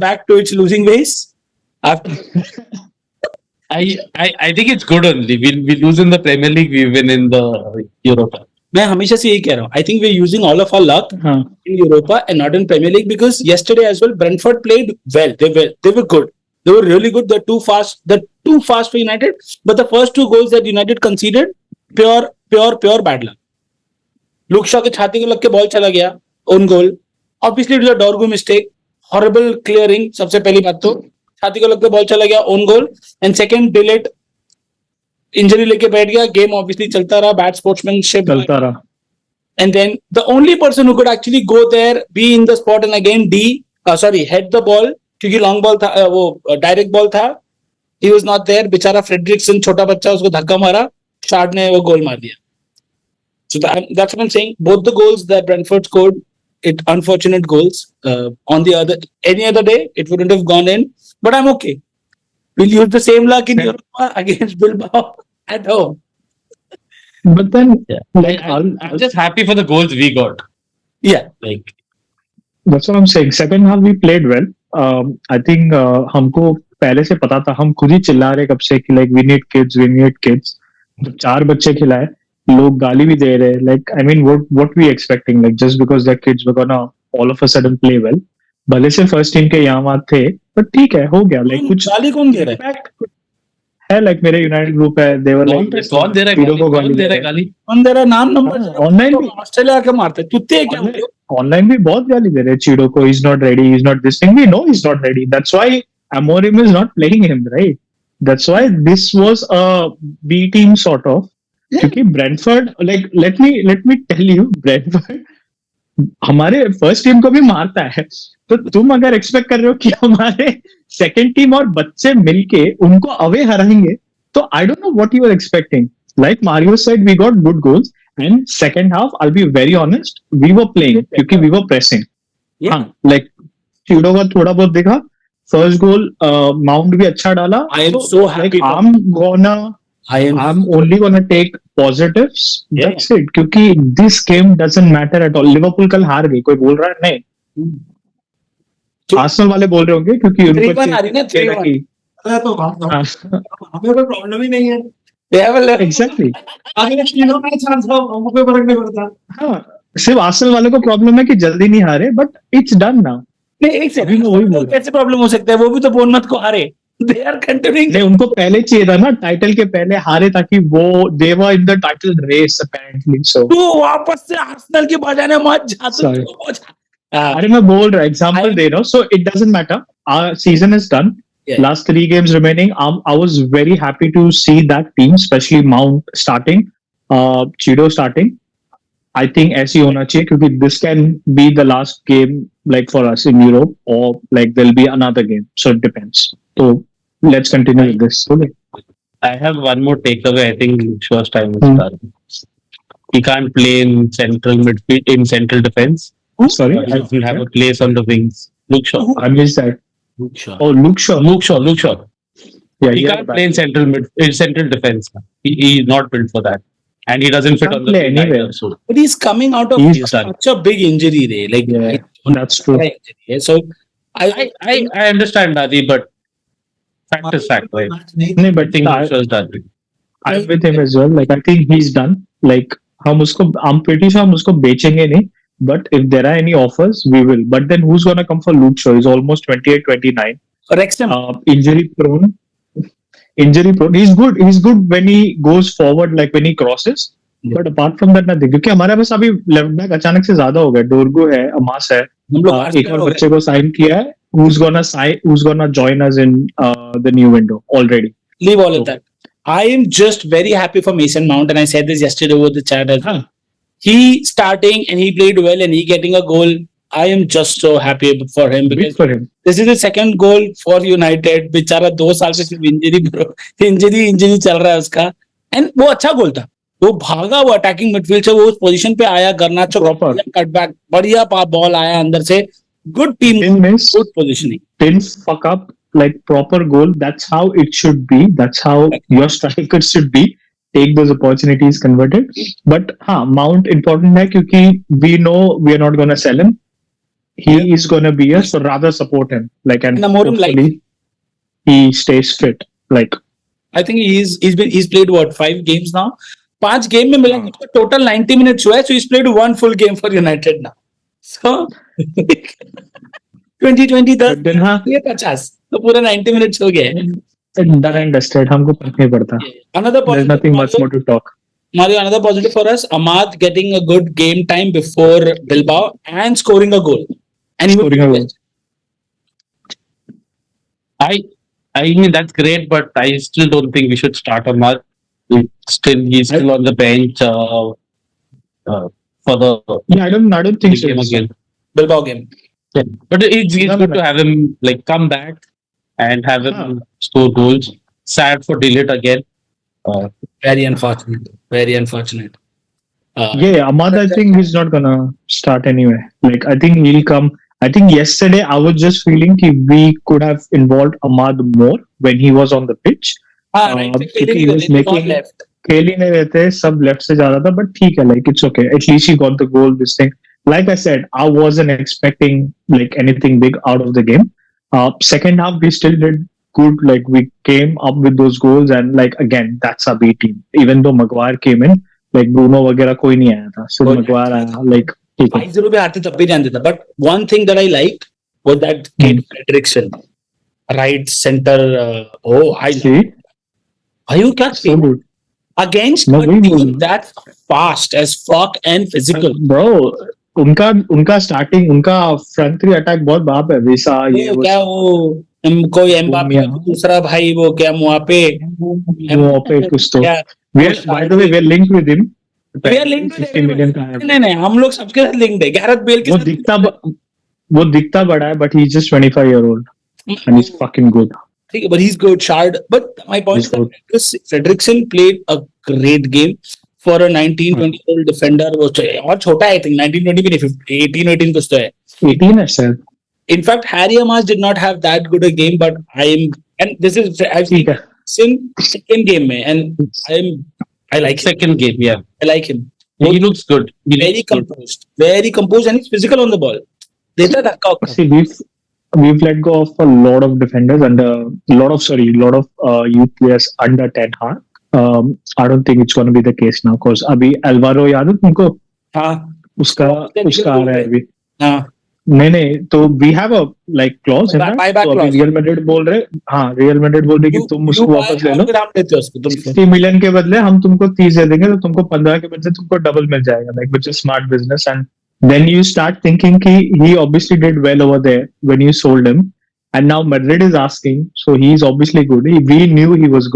back to its losing ways? After I think it's good only. We lose in the Premier League, we win in the Europa. मैं हमेशा से यही कह रहा हूँ. I think we're using all of our luck in Europa and not in Premier League because yesterday as well, Brentford played well. They were good. They were really good. They're too fast. They're too fast for United. But the first two goals that United conceded, pure bad luck. Luke Shaw के छाती को लग के ball चला गया. Own goal. Obviously, it was a Dorgu mistake. Horrible clearing. सबसे पहली बात तो छाती को लग के बॉल चला गया. Own goal. And second, Dillet injury लेके बैठ गया. गेम ऑब्वियसली चलता रहा. बैड स्पोर्ट्समैनशिप चलता रहा. And then the only person who could actually go there, be in the spot and again head the ball क्योंकि long ball था, वो direct ball था. He was not there. बेचारा Frederiksen छोटा बच्चा उसको धक्का मारा. शार्ड ने वो गोल मार दिया. So that's what I'm saying. Both the goals that Brentford scored, unfortunate goals. Any other day, it wouldn't have gone in. But I'm okay. We'll use the same luck in Europa against Bilbao at home. But then, I'm just happy for the goals we got. Yeah. That's what I'm saying. Second half we played well. I think हमको पहले से पता था. हम खुद ही चिल्ला रहे कब से कि we need kids. जब 4 बच्चे खिलाए, लोग गाली भी दे रहे. What we expecting? Just because their kids were gonna all of a sudden play well. भले से फर्स्ट टीम के यहाँ थे, पर ठीक है, हो गया. कुछ गाली कौन दे रहा है? मेरे यूनाइटेड ग्रुप है. देवर कौन दे रहा है गाली? कौन दे रहा है? नाम नंबर ऑनलाइन भी ऑस्ट्रेलिया के मारते कुत्ते क्या? ऑनलाइन भी बहुत गाली दे रहे हैं चीडो को. Is not ready, is not this thing. We know is not ready. That's why Amorim is not playing him, right? That's why this was a B team sort of. क्योंकि Brentford let me tell you, Brentford हमारे first team को भी मारता है. तो तुम अगर expect कर रहे हो कि हमारे सेकंड टीम और बच्चे मिलके उनको अवे हराएंगे, तो I don't know what you are expecting. Like Mario said, we got good goals and second half I will be very honest, we were playing क्योंकि वी वर प्रेसिंग. हाँ, Chido का थोड़ा बहुत देखा. फर्स्ट गोल माउंट भी अच्छा डाला. I am so happy. I'm only gonna take positives. That's it. क्योंकि this game doesn't matter at all. Liverpool कल हार गई, कोई बोल रहा है नहीं. आर्सेनल वाले बोल रहे होंगे क्योंकि उनको हमें कोई प्रॉब्लम ही नहीं है. एग्जैक्टली. आगे तीनों का चांस हो, हमको कोई फर्क नहीं पड़ता. हाँ, सिर्फ आर्सेनल वाले को प्रॉब्लम है कि जल्दी नहीं हारे, बट इट्स डन नाउ. कैसे प्रॉब्लम हो सकता है? वो भी तो बोर्नमथ को हारे. They are continuing. नहीं, उनको पहले चाहिए था ना, टाइटल के पहले हारे ताकि वो they were in the title race apparently. So तू वापस से आर्सेनल के बजाने मत जा. अरे मैं बोल रहा एग्जांपल दे रहा हूँ. So it doesn't matter. Our season is done. Last 3 games remaining. I was very happy to see that team, especially Mount starting, Chido starting. I think ऐसे होना चाहिए क्योंकि this can be the last game for us in Europe, or there'll be another game. So it depends. So let's continue with this. I have one more takeaway. I think Shaw's time is done. He can't play in central midfield, in central defense. Sorry, he doesn't have a place on the wings. Luke Shaw. I missed that. Luke Shaw. Oh, Luke Shaw. Yeah, he can't play in central defense. He's not built for that. And he doesn't fit on the wing anywhere. But he's coming out of such a big injury, Ray. That's true. So I understand, Adi, but fact is fact, right? No, but Shaw's done. I'm with him as well. I think he's done. I'm pretty sure हम उसको बेचेंगे नहीं. But if there are any offers, we will. But then who's gonna come for Luke Shaw? He's almost 28, 29. Wrexham. Injury prone. He's good when he goes forward, when he crosses. But apart from that, nothing. क्योंकि हमारे पास अभी left back अचानक से ज्यादा हो गया. डोरगो है, अमास है, एक और बच्चे को साइन किया है. Who's gonna join us in the new window already? Leave all of that. I am just very happy for Mason Mount, and I said this yesterday over the chat as well. He starting and he played well and he getting a goal. I am just so happy for him because this is the second goal for United. बेचारा 2 साल से सिर्फ injury चल रहा है उसका. And वो अच्छा गोल था. वो भागा, वो अटैकिंग मिडफील्ड से वो उस पोजीशन पे आया. गर्नाचो प्रॉपर कटबैक, बढ़िया बॉल आया अंदर से. Good team, good positioning. Didn't fuck up, proper goal. That's how it should be. That's how your strikers should be. Take those opportunities, converted. But Mount important है क्योंकि we know we are not gonna sell him. he is going to be a, so rather support him. Like, and And Amorim hopefully he stays fit. Like, I think he's played what 5 games now. 5 game में मिला उसको total 90 minutes हुआ है, so he's played 1 full game for United now. So 2020 10 but then हाँ, ये 50 तो पूरा 90 minutes हो गया है. done and dusted. हमको फर्क नहीं पड़ता. Another There's positive, nothing much more to talk. Mario, another positive for us. Ahmad getting a good game time before Bilbao and scoring a goal. And he Scoring a goal. I mean that's great, but I still don't think we should start Ahmad. He's still on the bench for the Yeah, I don't think so. game again. Bilbao game. Yeah. But it's good to have him like come back and have him score goals. Sad for Delete again. Very unfortunate. Very unfortunate. Yeah, Ahmad, I think he's not gonna start anyway. Like, I think he'll come. I think yesterday I was just feeling that we could have involved Ahmad more when he was on the pitch. Right. क्योंकि he was making left. खेल ही नहीं रहते, सब left से जा रहा था, but ठीक है, like it's okay. At least he got the goal. This thing, like I said, I wasn't expecting like anything big out of the game. Second half we still did good. Like we came up with those goals, and like again, that's our B team. Even though Maguire came in, like Bruno वगैरह कोई नहीं आया था, सिर्फ Maguire आया. Like ठीक है. 5-0 पे हारते तब भी ध्यान देता. But one thing that I liked was that Kate Fredrickson, right center. I See, you क्या so good. against No, a we team will. that fast as fuck and physical. Bro, उनका स्टार्टिंग, उनका front three attack बहुत बाप है. वैसा ये वो क्या वो कोई एम्बापे Bumia. दूसरा भाई वो क्या मुआ पे वो पे कुछ तो. क्या By the way, we're linked with him. We are linked with 50 million का है. नहीं हम लोग सबके साथ लिंक्ड है. गैरेथ बेल के वो दिखता बड़ा है, but he's just 25 year old and he's fucking good. ठीक है, but he's good. Shard. But my point is that Fredrickson played a great game for a 19-20-year-old defender. वो और छोटा है, I think 19-20 भी नहीं, 18-18 कुछ तो है. 18 है sir. In fact, Harry Amaz did not have that good a game, but and this is I've seen ठीक है. second game में, and I like him. Second game, yeah. I like him. He looks good. He Very looks good. composed, and he's physical on the ball. देता धक्का उक्का. See, we've let go of a lot of defenders and a lot of youth players under Ten Hag. I don't think it's going to be the case now because अभी Alvaro याद है तुमको? हाँ उसका आ रहा है अभी. हाँ. नहीं तो we have a like clause है ना. Buyback तो अभी clause. Real Madrid बोल रहे, हाँ Real Madrid बोल रहे कि तुम उसको वापस ले लो. फिर आप लेते हो उसको तुम. 60 million के बदले हम तुमको 30 दे देंगे, तो तुमको 15 के बदले तुमको डबल मिल जाएगा. Like, which is smart business. And then you start thinking he obviously did well over there when you sold him, and now Madrid is asking, so he's obviously good. We knew he was good.